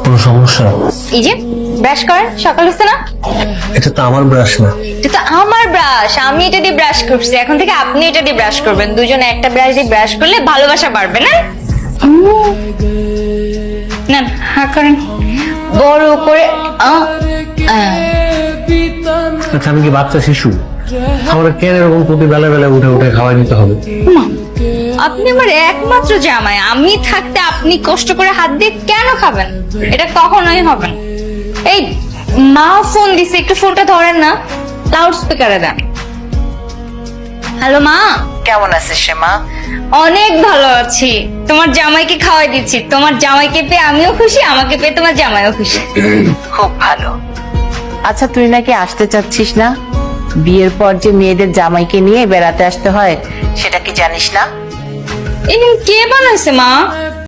কোনো সমস্যা? এই যে ব্রাশ করেন, সকাল হচ্ছে না? এটা তো আমার ব্রাশ না। এটা তো আমার ব্রাশ, আমি এটা দিয়ে ব্রাশ করছি, এখন থেকে আপনি এটা দিয়ে ব্রাশ করবেন। দুজনে একটা ব্রাশ দিয়ে ব্রাশ করলে ভালোবাসা বাড়বে না? নেন, হা করেন বড় করে। আচ্ছা, আমি কি বাচ্চা শিশু? আমার কেন এরকম প্রতি বেলা বেলা উঠে উঠে খাওয়াই নিতে হবে? আপনি আমার একমাত্র জামাই, আমি থাকতে আপনি কষ্ট করে হাত দিয়ে কেন খাবেন? এটা কখনোই হবে না। এই মা ফোন দিছে, একটু ফোনটা ধরেন না, লাউড স্পিকারে দেন। হ্যালো মা, কেমন আছিস রে মা? অনেক ভালো আছি। তোমার জামাইকে খাওয়াই দিচ্ছি। তোমার জামাইকে পেয়ে আমিও খুশি, আমাকে পেয়ে তোমার জামাইও খুশি। খুব ভালো। আচ্ছা, তুই নাকি আসতে চাচ্ছিস না? বিয়ের পর যে মেয়েদের জামাইকে নিয়ে বেড়াতে আসতে হয়, সেটা কি জানিস না? এই কে বানাইছে মা?